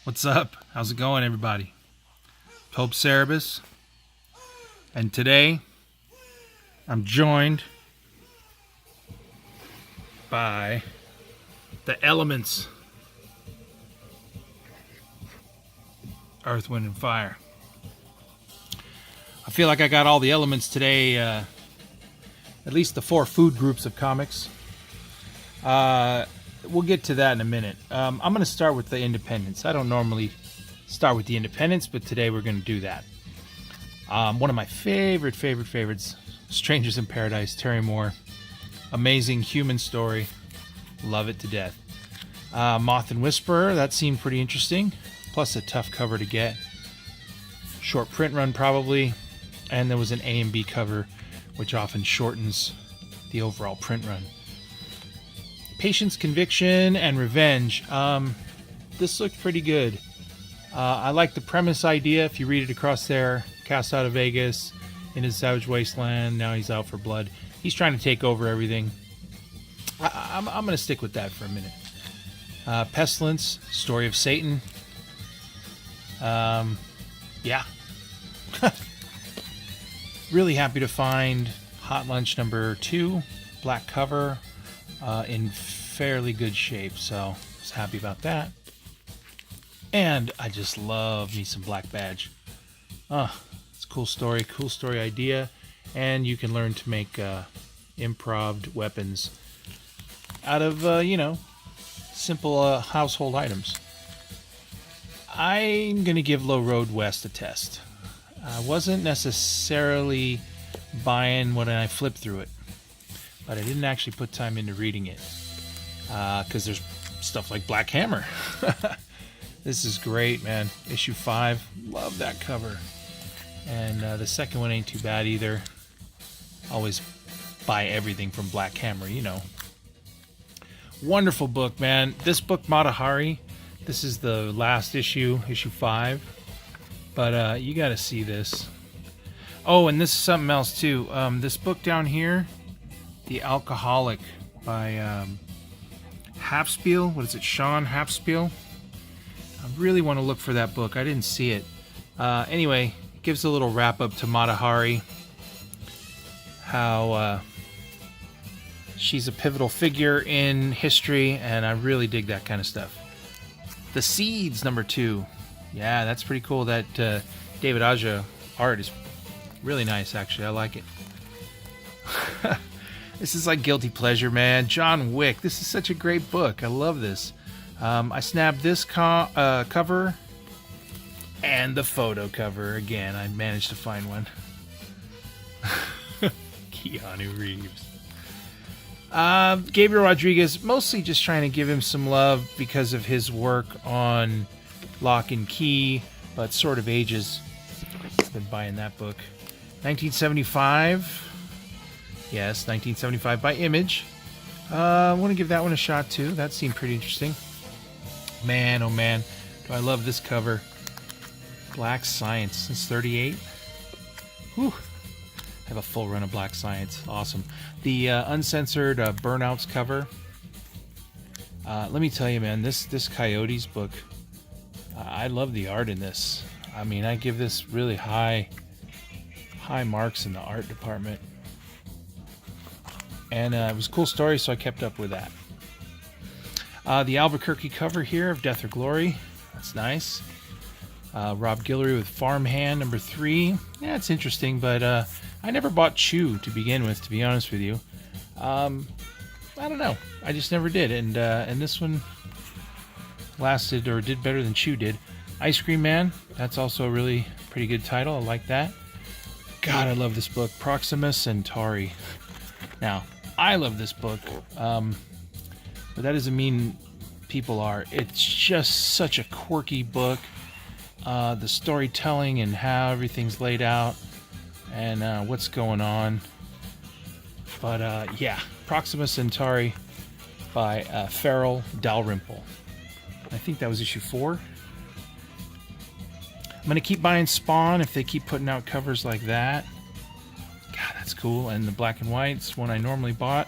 What's up? How's it going, everybody? Pope Cerebus. And today, I'm joined by the elements. Earth, Wind, and Fire. I feel like I got all the elements today, at least the 4 food groups of comics. We'll get to that in a minute. I'm going to start with the independents. I don't normally start with the independents, but today we're going to do that. One of my favorites, Strangers in Paradise, Terry Moore. Amazing human story. Love it to death. Moth and Whisperer, that seemed pretty interesting. Plus a tough cover to get. Short print run probably. And there was an A and B cover, which often shortens the overall print run. Patience, Conviction, and Revenge. This looked pretty good. I like the premise idea. If you read it across there, cast out of Vegas, in his savage wasteland, now he's out for blood. He's trying to take over everything. I'm going to stick with that for a minute. Pestilence, Story of Satan. Yeah. Really happy to find Hot Lunch number 2, black cover, in fairly good shape, so I was happy about that. And I just love me some Black Badge. It's a cool story idea, and you can learn to make improv weapons out of simple household items. I'm gonna give Low Road West a test. I wasn't necessarily buying when I flipped through it, but I didn't actually put time into reading it because there's stuff like Black Hammer. This is great, man. Issue 5, love that cover. And the second one ain't too bad either. Always buy everything from Black Hammer, you know. Wonderful book, man. This book, Mata Hari, this is the last issue, issue 5. But you gotta see this. Oh, and this is something else too. This book down here, The Alcoholic by Hafspiel. What is it? Sean Hafspiel. I really want to look for that book. I didn't see it. Anyway, it gives a little wrap up to Mata Hari. How she's a pivotal figure in history, and I really dig that kind of stuff. The Seeds, number 2. Yeah, that's pretty cool. That David Aja art is really nice, actually. I like it. This is like guilty pleasure, man. John Wick. This is such a great book. I love this. I snapped this cover and the photo cover. Again, I managed to find one. Keanu Reeves. Gabriel Rodriguez, mostly just trying to give him some love because of his work on Lock and Key, but Sword of Ages. I've been buying that book. 1975. Yes, 1975 by Image. I want to give that one a shot too. That seemed pretty interesting. Man, oh man, do I love this cover. Black Science since 38. Whew. I have a full run of Black Science. Awesome. The uncensored Burnouts cover. Let me tell you, man, this Coyotes book, I love the art in this. I mean, I give this really high marks in the art department. And it was a cool story, so I kept up with that. The Albuquerque cover here of Death or Glory. That's nice. Rob Guillory with Farmhand, number 3. Yeah, it's interesting, but I never bought Chew to begin with, to be honest with you. I don't know. I just never did. And this one lasted or did better than Chew did. Ice Cream Man. That's also a really pretty good title. I like that. God, I love this book. Proxima Centauri. Now, I love this book, but that doesn't mean people are. It's just such a quirky book. The storytelling and how everything's laid out and what's going on. But yeah, Proxima Centauri by Farrell Dalrymple. I think that was issue 4. I'm going to keep buying Spawn if they keep putting out covers like that. God, that's cool. And the black and white's one I normally bought.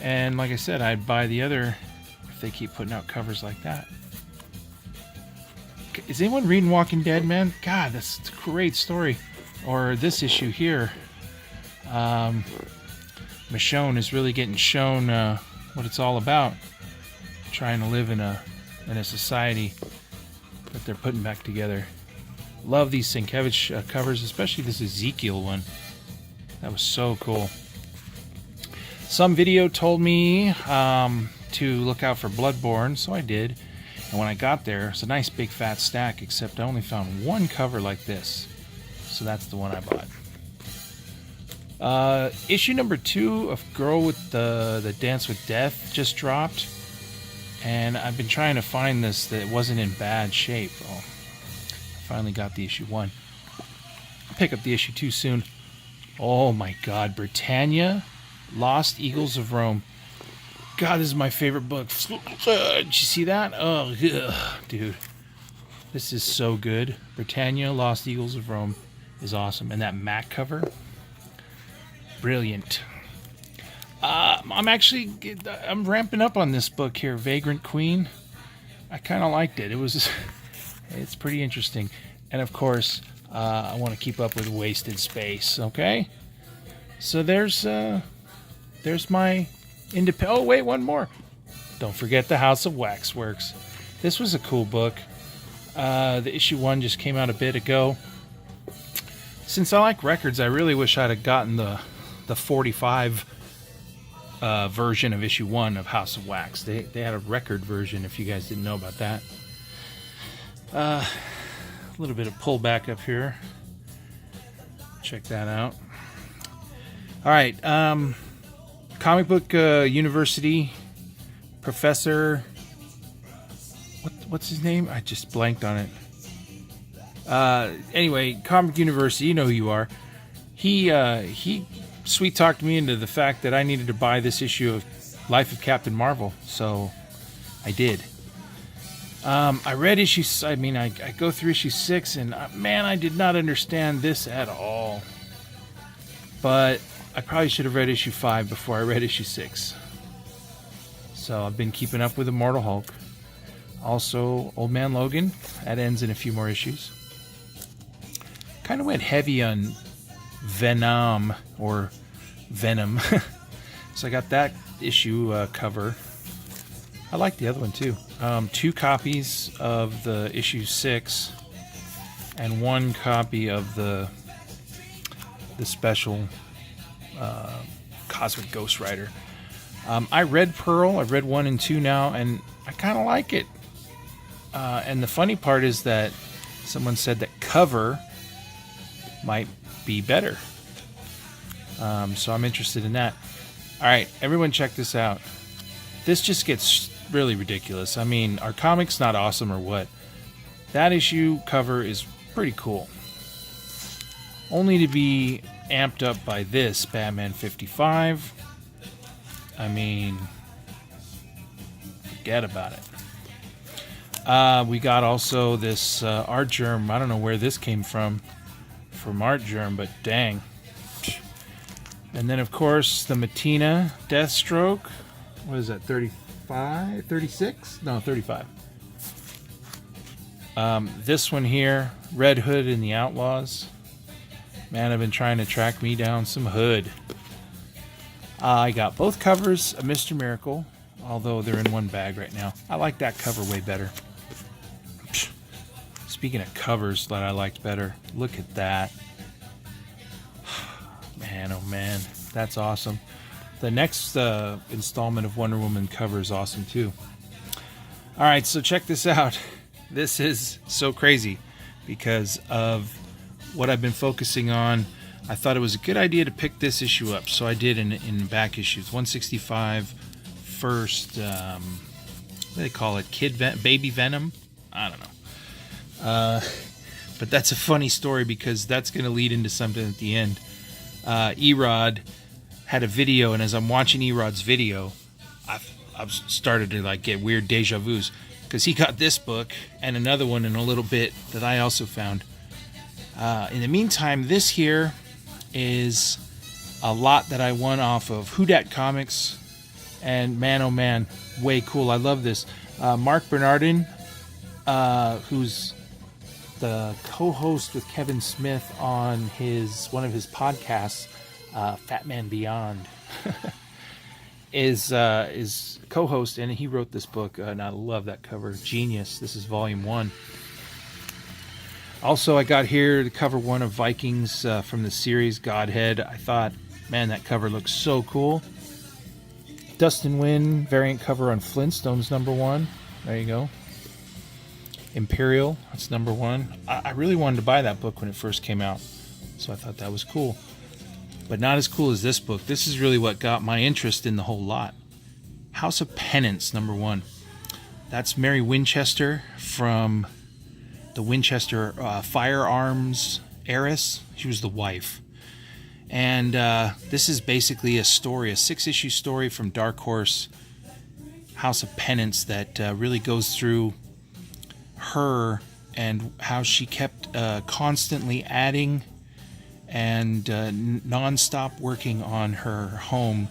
And like I said, I'd buy the other if they keep putting out covers like that. Is anyone reading Walking Dead, man? God, that's a great story. Or this issue here. Michonne is really getting shown what it's all about. Trying to live in a society that they're putting back together. Love these Sienkiewicz covers, especially this Ezekiel one. That was so cool. Some video told me to look out for Bloodborne, so I did. And when I got there, it's a nice big fat stack, except I only found one cover like this. So that's the one I bought. Issue number 2 of Girl with the Dance with Death just dropped. And I've been trying to find this that wasn't in bad shape. Well, I finally got the issue 1. I'll pick up the issue 2 soon. Oh my god, Britannia, Lost Eagles of Rome. God, this is my favorite book. Did you see that? Oh, ugh, dude. This is so good. Britannia, Lost Eagles of Rome is awesome. And that Mac cover, brilliant. I'm ramping up on this book here, Vagrant Queen. I kind of liked it. It's pretty interesting. And of course, I want to keep up with Wasted Space, okay? So there's my independent. Oh, wait, one more. Don't forget the House of Waxworks. This was a cool book. The issue 1 just came out a bit ago. Since I like records, I really wish I'd have gotten the 45 version of issue 1 of House of Wax. They had a record version, if you guys didn't know about that. A little bit of pullback up here. Check that out. All right. Comic Book University professor. What's his name? I just blanked on it. Anyway, Comic University, you know who you are. He sweet talked me into the fact that I needed to buy this issue of Life of Captain Marvel, so I did. I read I go through issue 6, and man, I did not understand this at all. But I probably should have read issue 5 before I read issue 6. So I've been keeping up with Immortal Hulk. Also, Old Man Logan. That ends in a few more issues. Kind of went heavy on Venom, or Venom. So I got that issue cover. I like the other one too. 2 copies of the issue 6 and 1 copy of the special Cosmic Ghost Rider. I read Pearl. I've read 1 and 2 now, and I kind of like it. And the funny part is that someone said that cover might be better. So I'm interested in that. All right, everyone check this out. This just gets really ridiculous. I mean, are comics not awesome or what? That issue cover is pretty cool. Only to be amped up by this Batman 55. I mean, forget about it. We got also this Art Germ. I don't know where this came from Art Germ, but dang. And then, of course, the Matina Deathstroke. What is that, 35? 36? No, 35. This one here, Red Hood and the Outlaws. Man, I've been trying to track me down some Hood. I got both covers of Mr. Miracle, although they're in one bag right now. I like that cover way better. Speaking of covers that I liked better, look at that. Man, oh man, that's awesome. The next installment of Wonder Woman cover is awesome too. All right, so check this out. This is so crazy because of what I've been focusing on. I thought it was a good idea to pick this issue up, so I did in back issues. 165, first, what do they call it? Baby Venom? I don't know. But that's a funny story because that's going to lead into something at the end. Erod had a video, and as I'm watching Erod's video, I've started to like get weird deja vus because he got this book and another one in a little bit that I also found. In the meantime, this here is a lot that I won off of Whodat Comics, and man, oh man, way cool. I love this. Mark Bernardin, who's the co-host with Kevin Smith on one of his podcasts, Fat Man Beyond, is co-host, and he wrote this book, and I love that cover. Genius. This is volume 1. Also, I got here to cover 1 of Vikings from the series Godhead. I thought, man, that cover looks so cool. Dustin Wynn variant cover on Flintstones #1. There you go. Imperial, that's #1. I really wanted to buy that book when it first came out, so I thought that was cool. But not as cool as this book. This is really what got my interest in the whole lot. House of Penance, #1. That's Mary Winchester from the Winchester firearms heiress. She was the wife. And this is basically a story, a 6-issue story from Dark Horse, House of Penance, that really goes through her and how she kept constantly adding and non-stop working on her home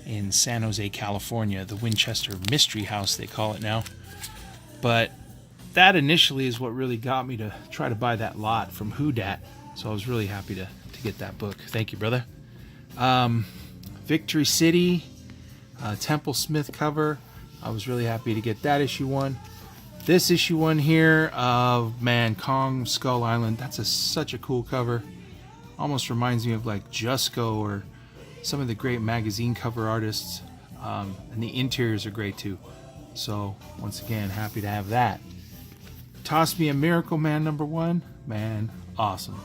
in San Jose, California, the Winchester Mystery House, they call it now. But that initially is what really got me to try to buy that lot from Who Dat. So I was really happy to get that book. Thank you, brother. Victory City, Temple Smith cover. I was really happy to get that issue 1. This issue 1 here of, man, Kong Skull Island. That's such a cool cover. Almost reminds me of like Jusko or some of the great magazine cover artists. And the interiors are great too. So once again, happy to have that. Toss Me a Miracle Man #1. Man, awesome.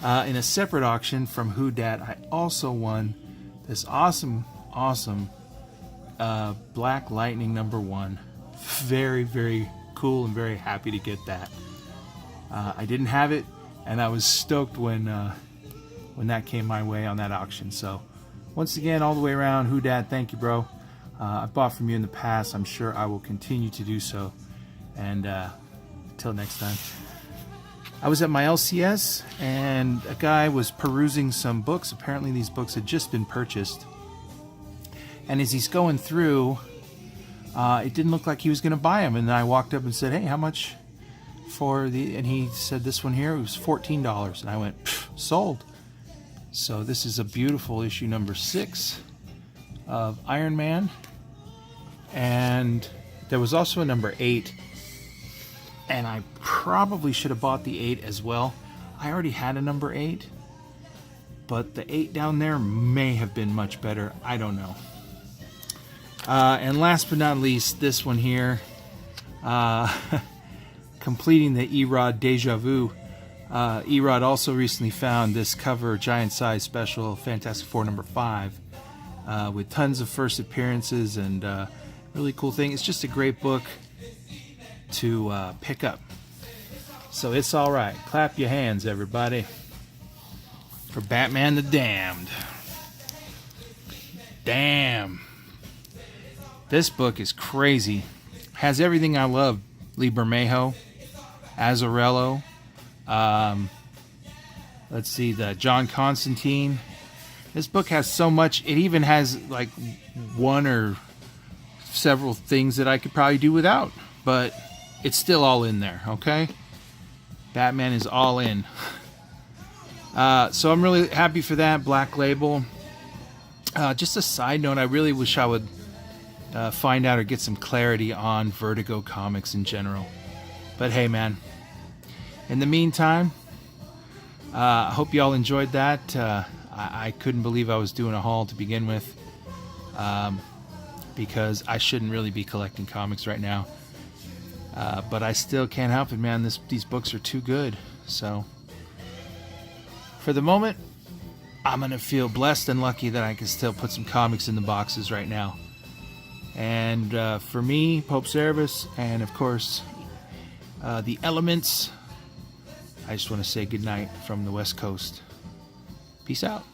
In a separate auction from Who Dat, I also won this awesome Black Lightning #1. Very, very cool and very happy to get that. I didn't have it, and I was stoked when that came my way on that auction. So once again, all the way around, Who Dat, thank you, bro. I bought from you in the past. I'm sure I will continue to do so. And until next time. I was at my LCS, and a guy was perusing some books. Apparently these books had just been purchased. And as he's going through, it didn't look like he was going to buy them. And then I walked up and said, hey, how much for the... And he said this one here, it was $14. And I went, sold. So this is a beautiful issue #6 of Iron Man. And there was also a #8. And I probably should have bought the 8 as well. I already had a #8. But the 8 down there may have been much better. I don't know. And last but not least, this one here. Completing the Erod Deja Vu. Erod also recently found this cover, giant size special, Fantastic Four #5. With tons of first appearances and really cool thing. It's just a great book to pick up. So it's all right. Clap your hands, everybody, for Batman the Damned. Damn. This book is crazy. Has everything I love. Lee Bermejo, Azzarello. Let's see, the John Constantine. This book has so much. It even has like one or several things that I could probably do without, but it's still all in there, okay? Batman is all in. So I'm really happy for that. Black Label. Just a side note, I really wish I would find out or get some clarity on Vertigo Comics in general. But hey, man. In the meantime, I hope you all enjoyed that. I couldn't believe I was doing a haul to begin with, because I shouldn't really be collecting comics right now. But I still can't help it, man. These books are too good. So for the moment, I'm going to feel blessed and lucky that I can still put some comics in the boxes right now. And for me, Pope Servus, and of course, the Elements, I just want to say goodnight from the West Coast. Peace out.